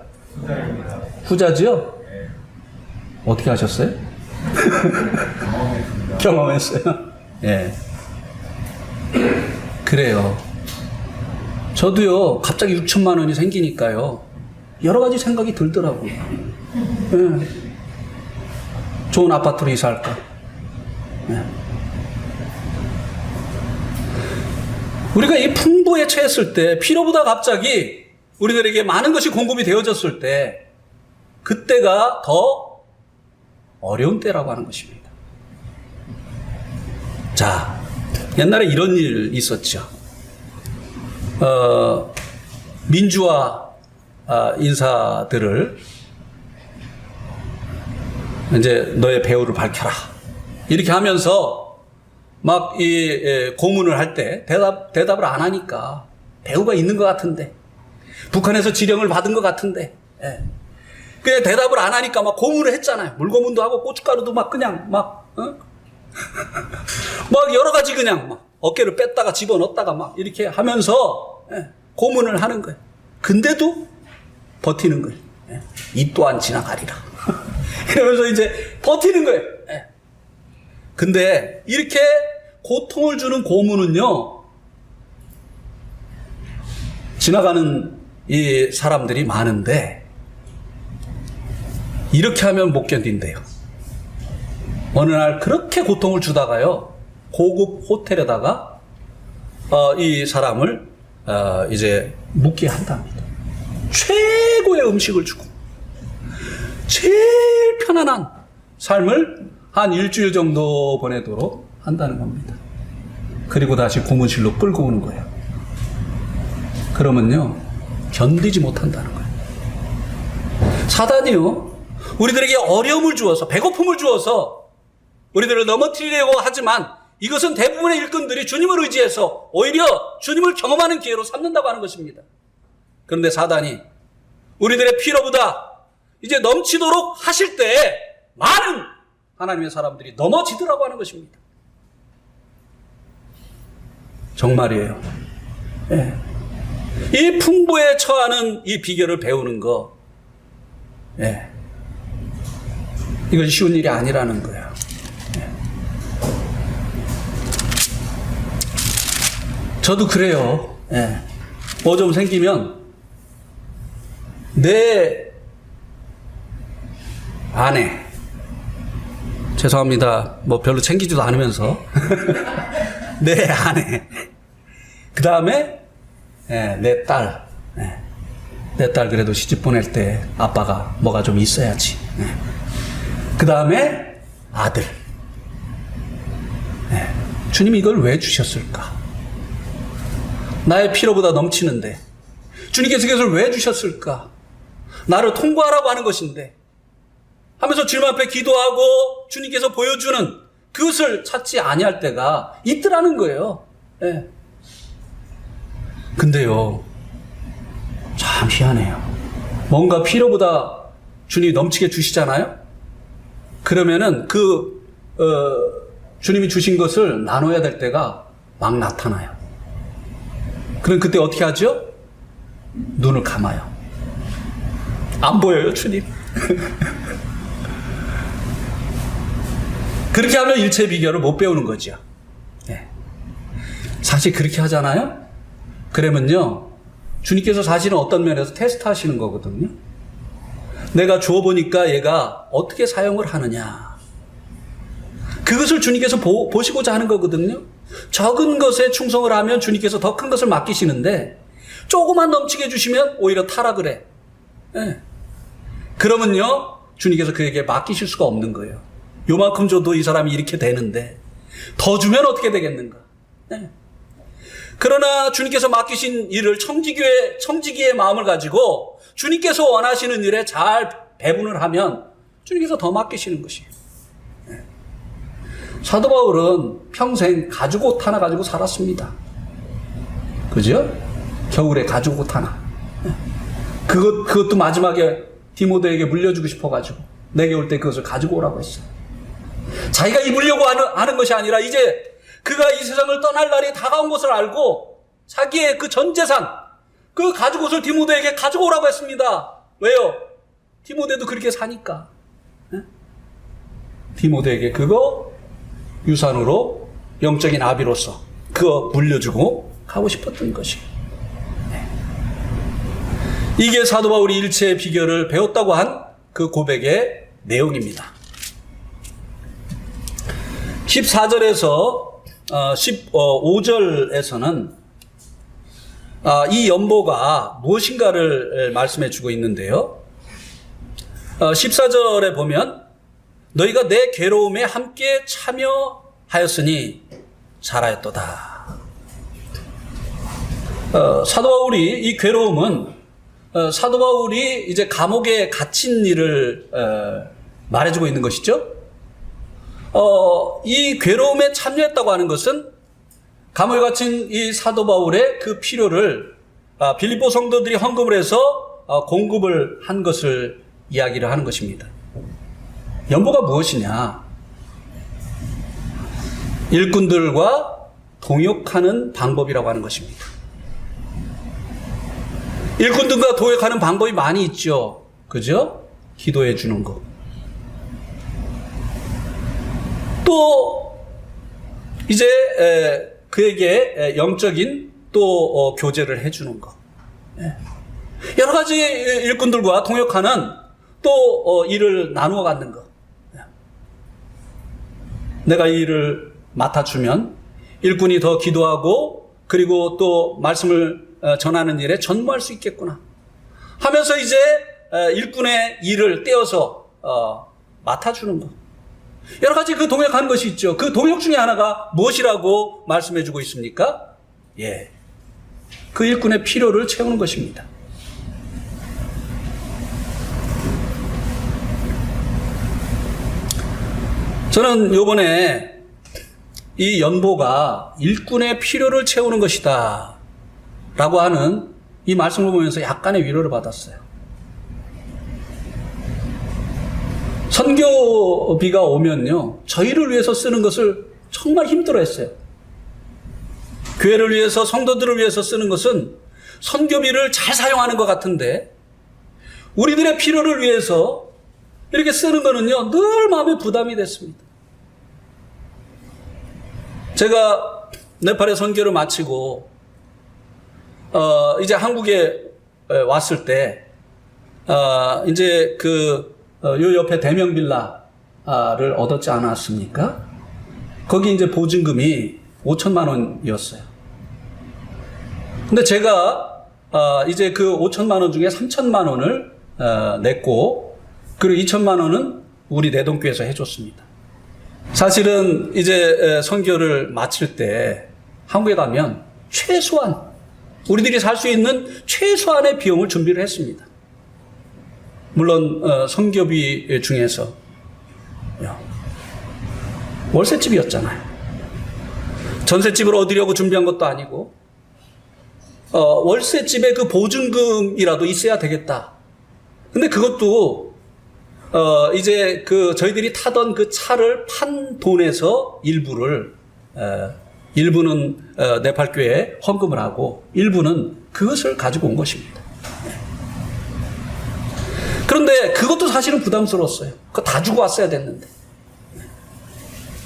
Speaker 1: 후자지요? 어떻게 하셨어요? 경험했어요. 예. 그래요. 저도요, 갑자기 6천만 원이 생기니까요, 여러 가지 생각이 들더라고요. 예. 좋은 아파트로 이사할까? 예. 우리가 이 풍부에 처했을 때, 필요보다 갑자기 우리들에게 많은 것이 공급이 되어졌을 때, 그때가 더 어려운 때라고 하는 것입니다. 자, 옛날에 이런 일 있었죠. 민주화 인사들을 이제 너의 배우를 밝혀라. 이렇게 하면서 막 이 고문을 할 때 대답을 안 하니까 배우가 있는 것 같은데, 북한에서 지령을 받은 것 같은데, 그냥 대답을 안 하니까 막 고문을 했잖아요. 물고문도 하고 고춧가루도 막 그냥 막 막 여러 가지 그냥 막 어깨를 뺐다가 집어넣었다가 막 이렇게 하면서 고문을 하는 거예요. 근데도 버티는 거예요. 이 또한 지나가리라. 이러면서 이제 버티는 거예요. 근데 이렇게 고통을 주는 고문은요, 지나가는 이 사람들이 많은데 이렇게 하면 못 견딘대요. 어느 날 그렇게 고통을 주다가요, 고급 호텔에다가 이 사람을 이제 묵게 한답니다. 최고의 음식을 주고 제일 편안한 삶을 한 일주일 정도 보내도록 한다는 겁니다. 그리고 다시 고문실로 끌고 오는 거예요. 그러면요, 견디지 못한다는 거예요. 사단이요, 우리들에게 어려움을 주어서, 배고픔을 주어서 우리들을 넘어뜨리려고 하지만, 이것은 대부분의 일꾼들이 주님을 의지해서 오히려 주님을 경험하는 기회로 삼는다고 하는 것입니다. 그런데 사단이 우리들의 필요보다 이제 넘치도록 하실 때 많은 하나님의 사람들이 넘어지더라고 하는 것입니다. 정말이에요. 예. 이 풍부에 처하는 이 비결을 배우는 거, 이건 쉬운 일이 아니라는 거예요. 저도 그래요. 뭐 좀 생기면 내 아내, 죄송합니다, 뭐 별로 챙기지도 않으면서 내 아내, 그 다음에 내 딸, 내 딸 그래도 시집 보낼 때 아빠가 뭐가 좀 있어야지. 그 다음에 아들. 주님이 이걸 왜 주셨을까? 나의 필요보다 넘치는데 주님께서 이것을 왜 주셨을까? 나를 통과하라고 하는 것인데 하면서 주님 앞에 기도하고 주님께서 보여주는 그것을 찾지 아니할 때가 있더라는 거예요. 근데요, 참 희한해요. 뭔가 필요보다 주님이 넘치게 주시잖아요. 그러면은 주님이 주신 것을 나눠야 될 때가 막 나타나요. 그럼 그때 어떻게 하죠? 눈을 감아요. 안 보여요, 주님. 그렇게 하면 일체 비결을 못 배우는 거죠. 사실 그렇게 하잖아요. 그러면요, 주님께서 사실은 어떤 면에서 테스트 하시는 거거든요. 내가 주어보니까 얘가 어떻게 사용을 하느냐, 그것을 주님께서 보시고자 하는 거거든요. 적은 것에 충성을 하면 주님께서 더 큰 것을 맡기시는데, 조금만 넘치게 해주시면 오히려 타락을 해. 그러면요, 주님께서 그에게 맡기실 수가 없는 거예요. 요만큼 줘도 이 사람이 이렇게 되는데 더 주면 어떻게 되겠는가. 그러나 주님께서 맡기신 일을 청지기의 마음을 가지고 주님께서 원하시는 일에 잘 배분을 하면 주님께서 더 맡기시는 것이에요. 사도 바울은 평생 가죽옷 하나 가지고 살았습니다. 그죠? 겨울에 가죽옷 하나. 그것도 마지막에 디모데에게 물려주고 싶어가지고 내게 올 때 그것을 가지고 오라고 했어요. 자기가 입으려고 하는 것이 아니라 이제 그가 이 세상을 떠날 날이 다가온 것을 알고 자기의 그 전 재산, 그 가죽옷을 디모데에게 가지고 오라고 했습니다. 왜요? 디모데도 그렇게 사니까. 디모데에게 그거 유산으로 영적인 아비로서 그거 물려주고 가고 싶었던 것이. 이게 사도 바울이 일체의 비결을 배웠다고 한 그 고백의 내용입니다. 14절에서 15절에서는 이 연보가 무엇인가를 말씀해 주고 있는데요. 14절에 보면 너희가 내 괴로움에 함께 참여하였으니 잘하였도다. 사도 바울이 이 괴로움은 사도 바울이 이제 감옥에 갇힌 일을 말해주고 있는 것이죠. 이 괴로움에 참여했다고 하는 것은 감옥에 갇힌 이 사도 바울의 그 필요를 빌립보 성도들이 헌금을 해서 공급을 한 것을 이야기를 하는 것입니다. 연보가 무엇이냐? 일꾼들과 동역하는 방법이라고 하는 것입니다. 일꾼들과 동역하는 방법이 많이 있죠. 그죠? 기도해 주는 거. 또 이제 그에게 영적인 또 교제를 해 주는 거. 여러 가지 일꾼들과 동역하는 또 일을 나누어 갖는 거. 내가 이 일을 맡아주면 일꾼이 더 기도하고 그리고 또 말씀을 전하는 일에 전무할 수 있겠구나 하면서 이제 일꾼의 일을 떼어서 맡아주는 것. 여러 가지 그 동역하는 것이 있죠. 그 동역 중에 하나가 무엇이라고 말씀해 주고 있습니까? 예, 그 일꾼의 필요를 채우는 것입니다. 저는 요번에 이 연보가 일꾼의 필요를 채우는 것이다 라고 하는 이 말씀을 보면서 약간의 위로를 받았어요. 선교비가 오면요, 저희를 위해서 쓰는 것을 정말 힘들어 했어요. 교회를 위해서, 성도들을 위해서 쓰는 것은 선교비를 잘 사용하는 것 같은데 우리들의 필요를 위해서 이렇게 쓰는 거는요, 늘 마음에 부담이 됐습니다. 제가 네팔에 선교를 마치고 이제 한국에 왔을 때 이제 요 옆에 대명 빌라를 얻었지 않았습니까? 거기 이제 보증금이 5천만 원이었어요. 근데 제가 이제 그 5천만 원 중에 3천만 원을 냈고 그리고 2천만 원은 우리 내동교에서 해줬습니다. 사실은 이제 선교를 마칠 때 한국에 가면 최소한 우리들이 살 수 있는 최소한의 비용을 준비를 했습니다. 물론 선교비 중에서 월세집이었잖아요. 전셋집을 얻으려고 준비한 것도 아니고 월세집에 그 보증금이라도 있어야 되겠다. 근데 그것도 이제 저희들이 타던 그 차를 판 돈에서 일부는 네팔교회에 헌금을 하고 일부는 그것을 가지고 온 것입니다. 그런데 그것도 사실은 부담스러웠어요. 그거 다 주고 왔어야 됐는데.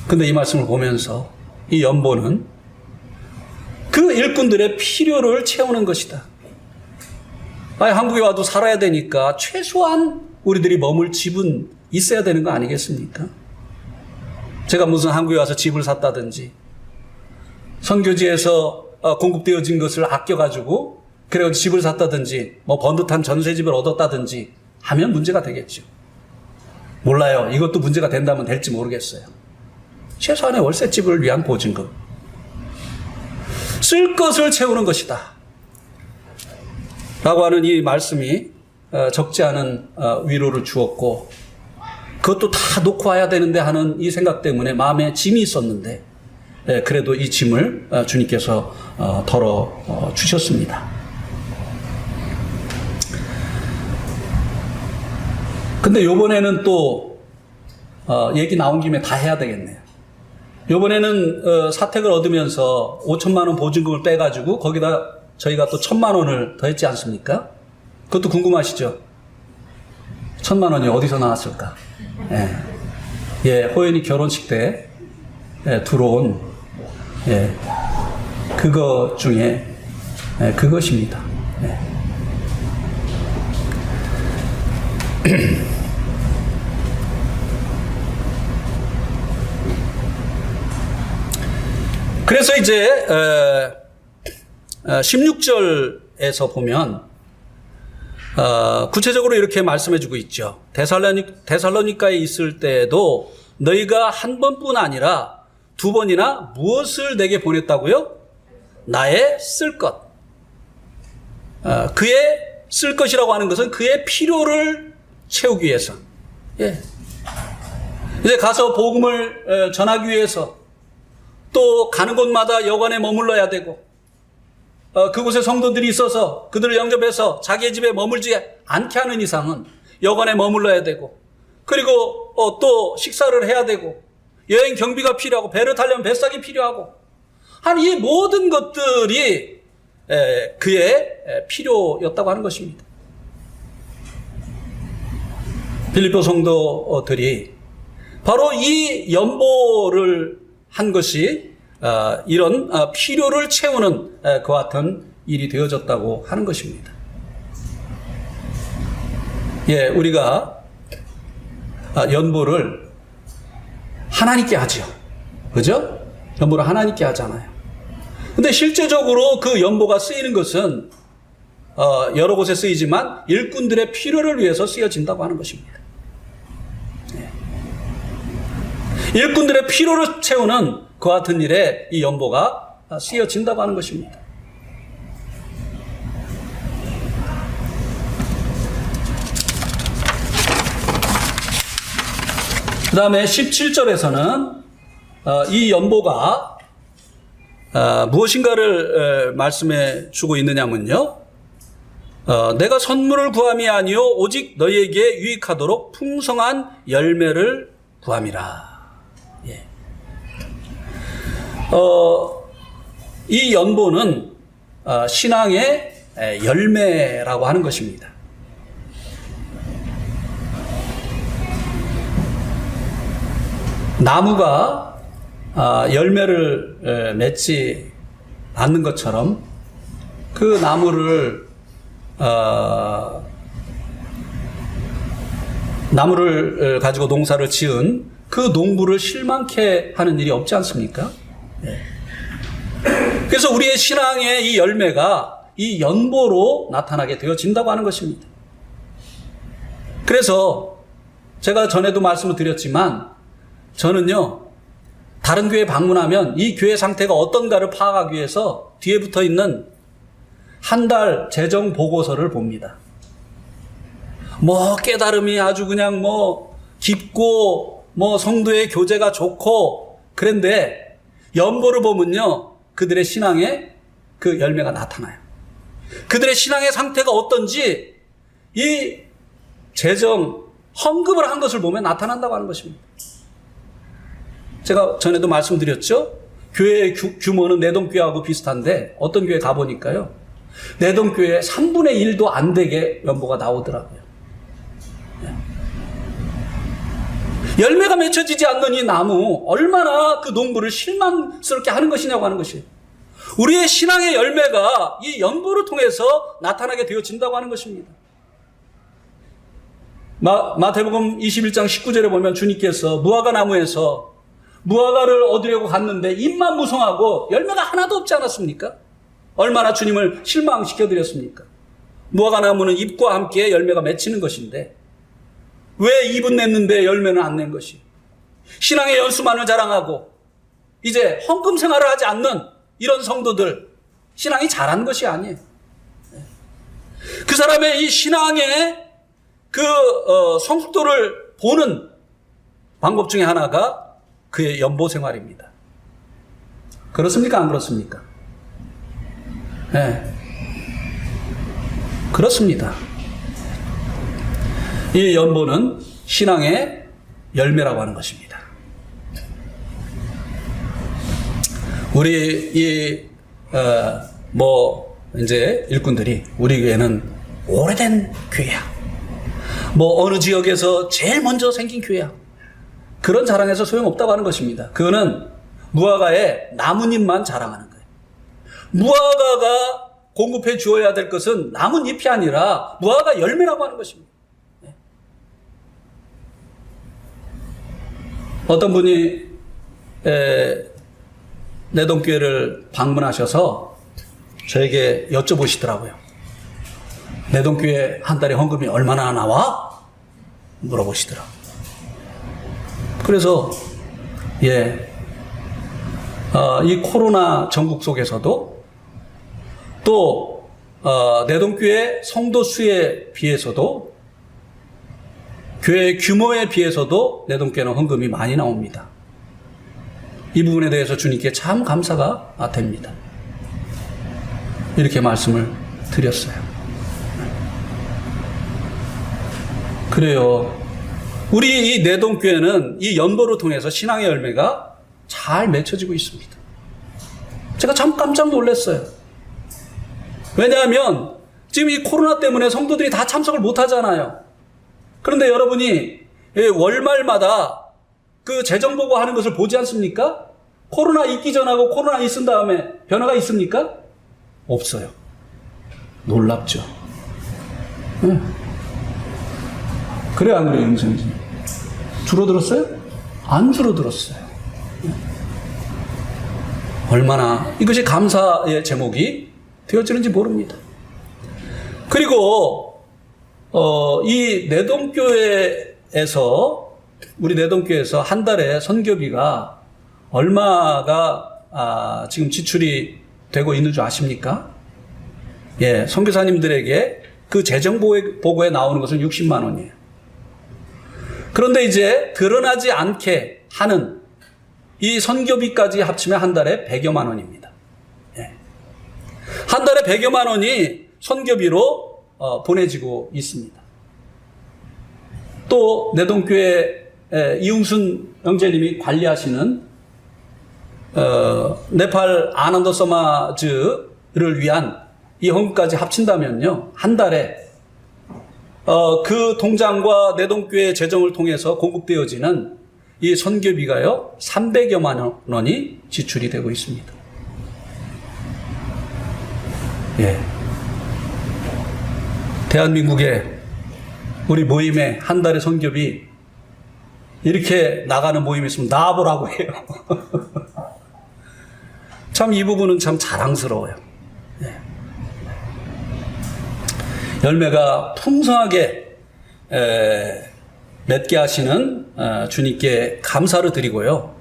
Speaker 1: 근데 이 말씀을 보면서 이 연보는 그 일꾼들의 필요를 채우는 것이다. 한국에 와도 살아야 되니까 최소한 우리들이 머물 집은 있어야 되는 거 아니겠습니까? 제가 무슨 한국에 와서 집을 샀다든지 선교지에서 공급되어진 것을 아껴가지고 그래서 집을 샀다든지 뭐 번듯한 전세집을 얻었다든지 하면 문제가 되겠죠. 몰라요. 이것도 문제가 된다면 될지 모르겠어요. 최소한의 월세집을 위한 보증금. 쓸 것을 채우는 것이다 라고 하는 이 말씀이 적지 않은 위로를 주었고, 그것도 다 놓고 와야 되는데 하는 이 생각 때문에 마음에 짐이 있었는데, 그래도 이 짐을 주님께서 덜어 주셨습니다. 근데 요번에는 또 얘기 나온 김에 다 해야 되겠네요. 요번에는 사택을 얻으면서 5천만 원 보증금을 빼가지고 거기다 저희가 또 1,000만 원을 더했지 않습니까? 그것도 궁금하시죠? 1,000만 원이 어디서 나왔을까? 호연이 결혼식 때 들어온 그거 중에 그것입니다. 그래서 이제 16절에서 보면 구체적으로 이렇게 말씀해주고 있죠. 데살로니가에 있을 때에도 너희가 한 번뿐 아니라 2번이나 무엇을 내게 보냈다고요? 나의 쓸 것. 그의 쓸 것이라고 하는 것은 그의 필요를 채우기 위해서. 이제 가서 복음을 전하기 위해서 또 가는 곳마다 여관에 머물러야 되고, 그곳에 성도들이 있어서 그들을 영접해서 자기의 집에 머물지 않게 하는 이상은 여관에 머물러야 되고, 그리고 또 식사를 해야 되고, 여행 경비가 필요하고, 배를 타려면 뱃삭이 필요하고, 한 이 모든 것들이 그의 필요였다고 하는 것입니다. 빌립보 성도들이 바로 이 연보를 한 것이 이런 필요를 채우는 그와 같은 일이 되어졌다고 하는 것입니다. 우리가 연보를 하나님께 하죠. 그죠? 연보를 하나님께 하잖아요. 근데 실제적으로 그 연보가 쓰이는 것은 여러 곳에 쓰이지만 일꾼들의 필요를 위해서 쓰여진다고 하는 것입니다. 일꾼들의 필요를 채우는 그와 같은 일에 이 연보가 쓰여진다고 하는 것입니다. 그 다음에 17절에서는 이 연보가 무엇인가를 말씀해 주고 있느냐면요, 내가 선물을 구함이 아니요 오직 너희에게 유익하도록 풍성한 열매를 구함이라. 이 연보는 신앙의 열매라고 하는 것입니다. 나무가 열매를 맺지 않는 것처럼 그 나무를 가지고 농사를 지은 그 농부를 실망케 하는 일이 없지 않습니까? 그래서 우리의 신앙의 이 열매가 이 연보로 나타나게 되어진다고 하는 것입니다. 그래서 제가 전에도 말씀을 드렸지만 저는요, 다른 교회 방문하면 이 교회 상태가 어떤가를 파악하기 위해서 뒤에 붙어 있는 한 달 재정 보고서를 봅니다. 깨달음이 아주 그냥 깊고 성도의 교제가 좋고, 그런데 연보를 보면요, 그들의 신앙에 그 열매가 나타나요. 그들의 신앙의 상태가 어떤지 이 재정 헌금을 한 것을 보면 나타난다고 하는 것입니다. 제가 전에도 말씀드렸죠. 교회의 규모는 내동교회하고 비슷한데 어떤 교회 가보니까요, 내동교회 3분의 1도 안 되게 연보가 나오더라고요. 열매가 맺혀지지 않는 이 나무, 얼마나 그 농부를 실망스럽게 하는 것이냐고 하는 것이에요. 우리의 신앙의 열매가 이 연보를 통해서 나타나게 되어진다고 하는 것입니다. 마태복음 21장 19절에 보면 주님께서 무화과 나무에서 무화과를 얻으려고 갔는데 잎만 무성하고 열매가 하나도 없지 않았습니까? 얼마나 주님을 실망시켜드렸습니까? 무화과 나무는 잎과 함께 열매가 맺히는 것인데 왜 잎은 냈는데 열매는 안 낸 것이? 신앙의 연수만을 자랑하고 이제 헌금 생활을 하지 않는 이런 성도들, 신앙이 잘한 것이 아니에요. 그 사람의 이 신앙의 그 성숙도를 보는 방법 중에 하나가 그의 연보 생활입니다. 그렇습니까? 안 그렇습니까? 네. 그렇습니다. 이 연보는 신앙의 열매라고 하는 것입니다. 우리 이제 일꾼들이 우리 교회는 오래된 교회야. 어느 지역에서 제일 먼저 생긴 교회야. 그런 자랑에서 소용없다고 하는 것입니다. 그거는 무화과의 나뭇잎만 자랑하는 거예요. 무화과가 공급해 주어야 될 것은 나뭇잎이 아니라 무화과 열매라고 하는 것입니다. 어떤 분이 내동교회를 방문하셔서 저에게 여쭤보시더라고요. 내동교회 한 달에 헌금이 얼마나 나와? 물어보시더라고요. 그래서 이 코로나 전국 속에서도 또 내동교회 성도 수에 비해서도 교회 규모에 비해서도 내동교회는 헌금이 많이 나옵니다. 이 부분에 대해서 주님께 참 감사가 됩니다. 이렇게 말씀을 드렸어요. 그래요. 우리 이 내동교회는 이 연보를 통해서 신앙의 열매가 잘 맺혀지고 있습니다. 제가 참 깜짝 놀랐어요. 왜냐하면 지금 이 코로나 때문에 성도들이 다 참석을 못 하잖아요. 그런데 여러분이 월말마다 그 재정 보고하는 것을 보지 않습니까? 코로나 있기 전하고 코로나 있은 다음에 변화가 있습니까? 없어요. 놀랍죠. 그래 안 그래요, 임성진? 줄어들었어요? 안 줄어들었어요. 얼마나 이것이 감사의 제목이 되어지는지 모릅니다. 그리고 이 내동교회에서 우리 내동교회에서 한 달에 선교비가 얼마가 지금 지출이 되고 있는 줄 아십니까? 선교사님들에게 그 재정 보고에 나오는 것은 60만 원이에요. 그런데 이제 드러나지 않게 하는 이 선교비까지 합치면 한 달에 100여만 원입니다. 한 달에 100여만 원이 선교비로 보내지고 있습니다. 또 내동교회 이웅순 형제님이 관리하시는 네팔 아난더 서마즈를 위한 이 헌금까지 합친다면요, 한 달에 그 통장과 내동교회 재정을 통해서 공급되어지는 이 선교비가요 300여만 원이 지출이 되고 있습니다. 대한민국의 우리 모임에 한 달에 선교비 이렇게 나가는 모임이 있으면 나와보라고 해요. 참 이 부분은 참 자랑스러워요. 열매가 풍성하게 맺게 하시는 주님께 감사를 드리고요.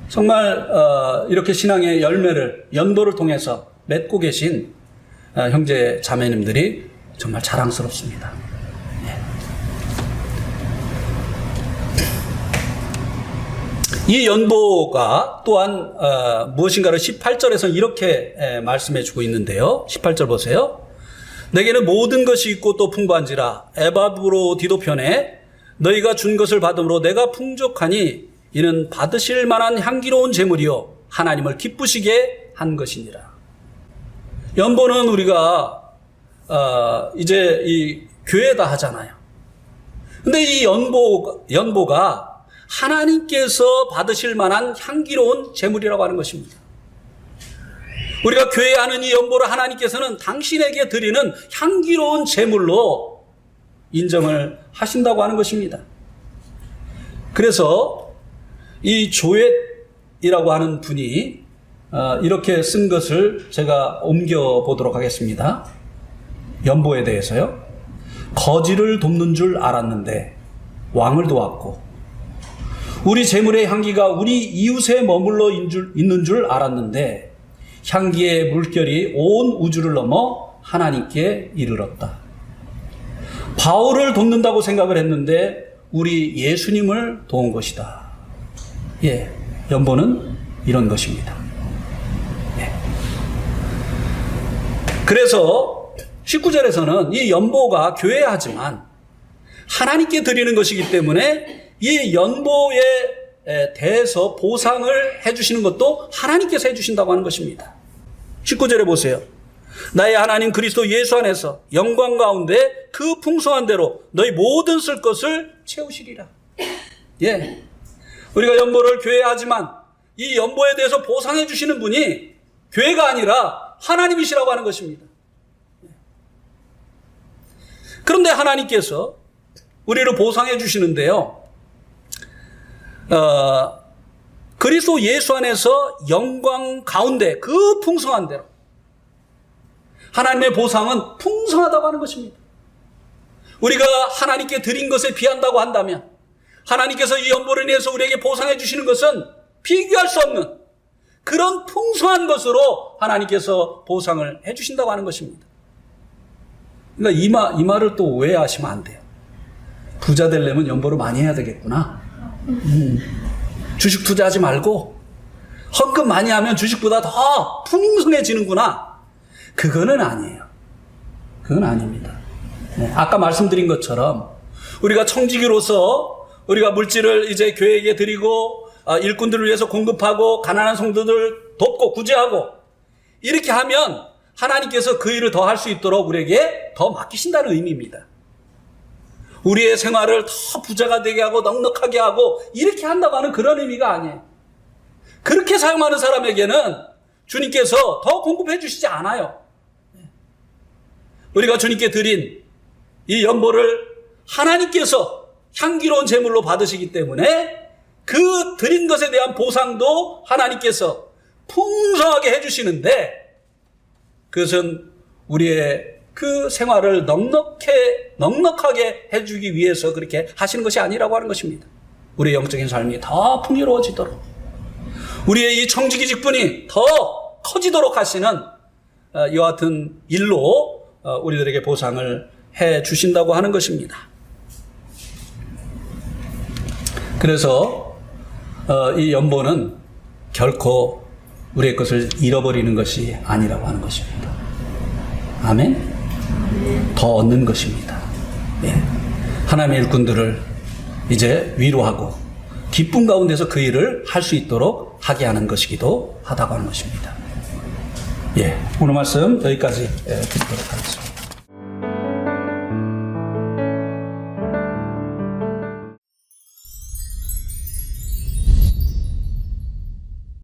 Speaker 1: 정말 이렇게 신앙의 열매를 연도를 통해서 맺고 계신 형제 자매님들이 정말 자랑스럽습니다. 이 연보가 또한 무엇인가를 18절에서 이렇게 말씀해 주고 있는데요. 18절 보세요. 내게는 모든 것이 있고 또 풍부한지라 에바브로디도편에 너희가 준 것을 받음으로 내가 풍족하니 이는 받으실 만한 향기로운 제물이요 하나님을 기쁘시게 한 것이니라. 연보는 우리가 이제 이 교회다 하잖아요. 근데 이 연보가 하나님께서 받으실 만한 향기로운 제물이라고 하는 것입니다. 우리가 교회에 하는 이 연보를 하나님께서는 당신에게 드리는 향기로운 제물로 인정을 하신다고 하는 것입니다. 그래서 이 조엣이라고 하는 분이 이렇게 쓴 것을 제가 옮겨보도록 하겠습니다. 연보에 대해서요. 거지를 돕는 줄 알았는데 왕을 도왔고 우리 재물의 향기가 우리 이웃에 머물러 있는 줄 알았는데 향기의 물결이 온 우주를 넘어 하나님께 이르렀다. 바울을 돕는다고 생각을 했는데 우리 예수님을 도운 것이다. 예, 연보는 이런 것입니다. 예. 그래서 19절에서는 이 연보가 교회하지만 하나님께 드리는 것이기 때문에 이 연보에 대해서 보상을 해주시는 것도 하나님께서 해주신다고 하는 것입니다. 19절에 보세요. 나의 하나님 그리스도 예수 안에서 영광 가운데 그 풍성한 대로 너희 모든 쓸 것을 채우시리라. 예, 우리가 연보를 교회하지만 이 연보에 대해서 보상해 주시는 분이 교회가 아니라 하나님이시라고 하는 것입니다. 그런데 하나님께서 우리를 보상해 주시는데요, 그리스도 예수 안에서 영광 가운데 그 풍성한 대로, 하나님의 보상은 풍성하다고 하는 것입니다. 우리가 하나님께 드린 것에 비한다고 한다면 하나님께서 이 연보를 인해서 우리에게 보상해 주시는 것은 비교할 수 없는 그런 풍성한 것으로 하나님께서 보상을 해 주신다고 하는 것입니다. 그러니까 이 말을 또 오해하시면 안 돼요. 부자 되려면 연보를 많이 해야 되겠구나. 주식 투자하지 말고 헌금 많이 하면 주식보다 더 풍성해지는구나. 그거는 아니에요. 그건 아닙니다. 네, 아까 말씀드린 것처럼 우리가 청지기로서 우리가 물질을 이제 교회에게 드리고 일꾼들을 위해서 공급하고 가난한 성도들을 돕고 구제하고 이렇게 하면 하나님께서 그 일을 더 할 수 있도록 우리에게 더 맡기신다는 의미입니다. 우리의 생활을 더 부자가 되게 하고 넉넉하게 하고 이렇게 한다고 하는 그런 의미가 아니에요. 그렇게 사용하는 사람에게는 주님께서 더 공급해 주시지 않아요. 우리가 주님께 드린 이 연보를 하나님께서 향기로운 제물로 받으시기 때문에 그 드린 것에 대한 보상도 하나님께서 풍성하게 해주시는데 그것은 우리의 그 생활을 넉넉하게 해주기 위해서 그렇게 하시는 것이 아니라고 하는 것입니다. 우리의 영적인 삶이 더 풍요로워지도록, 우리의 이 청지기 직분이 더 커지도록 하시는 이와 같은 일로 우리들에게 보상을 해 주신다고 하는 것입니다. 그래서 이 연보는 결코 우리의 것을 잃어버리는 것이 아니라고 하는 것입니다. 아멘? 더 얻는 것입니다. 예. 하나님의 일꾼들을 이제 위로하고 기쁨 가운데서 그 일을 할 수 있도록 하게 하는 것이기도 하다고 하는 것입니다. 예, 오늘 말씀 여기까지 드리도록 하겠습니다.